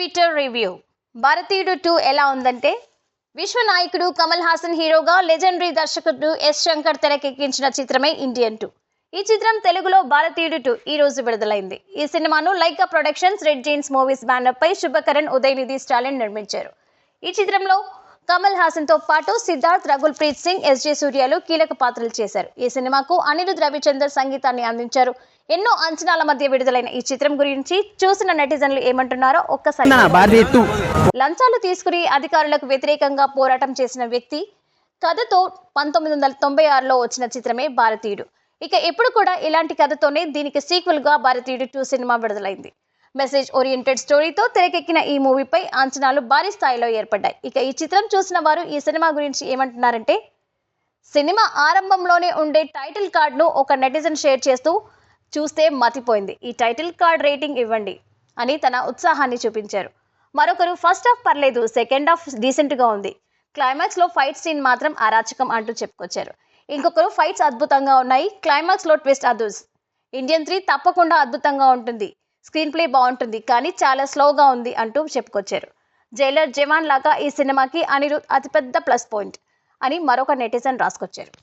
Twitter review. భారతీయుడు 2 ఎలా ఉందంటే, విశ్వనాయకుడు కమల్ హాసన్ హీరోగా లెజెండరీ దర్శకుడు ఎస్ శంకర్ తెరకెక్కించిన చిత్రమే ఇండియన్ 2. ఈ చిత్రం తెలుగులో భారతీయుడు 2 ఈ రోజు విడుదలైంది. ఈ సినిమాను Lyca productions, Red Giant Movies banner పై శుభకరణ్, ఉదయనిధి స్టాలిన్ నిర్మించారు. ఈ చిత్రంలో కమల్ హాసన్ తో పాటు సిద్ధార్థ్, రఘుల్ ప్రీత్ సింగ్, ఎస్జే సూర్యలు కీలక పాత్రలు చేశారు. ఈ సినిమాకు అనిరుద్ రవిచందర్ సంగీతాన్ని అందించారు. ఎన్నో అంచనాల మధ్య విడుదలైన ఈ చిత్రం గురించి చూసిన నెటిజన్లు ఏమంటున్నారో ఒక్కసారి. లంచాలు తీసుకుని అధికారులకు వ్యతిరేకంగా పోరాటం చేసిన వ్యక్తి కథతో 1996లో వచ్చిన చిత్రమే భారతీయుడు. ఇక ఎప్పుడు కూడా ఇలాంటి కథతోనే దీనికి సీక్వెల్ గా భారతీయుడు 2 సినిమా విడుదలైంది. మెసేజ్ ఓరియంటెడ్ స్టోరీతో తెరకెక్కిన ఈ మూవీపై అంచనాలు భారీ స్థాయిలో ఏర్పడ్డాయి. ఇక ఈ చిత్రం చూసిన వారు ఈ సినిమా గురించి ఏమంటున్నారంటే, సినిమా ఆరంభంలోనే ఉండే టైటిల్ కార్డ్ను ఒక నెటిజన్ షేర్ చేస్తూ, చూస్తే మతిపోయింది, ఈ టైటిల్ కార్డ్ రేటింగ్ ఇవ్వండి అని తన ఉత్సాహాన్ని చూపించారు. మరొకరు ఫస్ట్ హాఫ్ పర్లేదు, సెకండ్ హాఫ్ డీసెంట్ గా ఉంది, క్లైమాక్స్ లో ఫైట్ సీన్ మాత్రం అరాచకం అంటూ చెప్పుకొచ్చారు. ఇంకొకరు ఫైట్స్ అద్భుతంగా ఉన్నాయి, క్లైమాక్స్ లో ట్విస్ట్ అదర్స్. ఇండియన్ 3 తప్పకుండా అద్భుతంగా ఉంటుంది, స్క్రీన్ ప్లే బాగుంటుంది, కానీ చాలా స్లోగా ఉంది అంటూ చెప్పుకొచ్చారు. జైలర్, జవాన్ లాగా ఈ సినిమాకి అనిరుద్ అతిపెద్ద ప్లస్ పాయింట్ అని మరొక నెటిజన్ రాసుకొచ్చారు.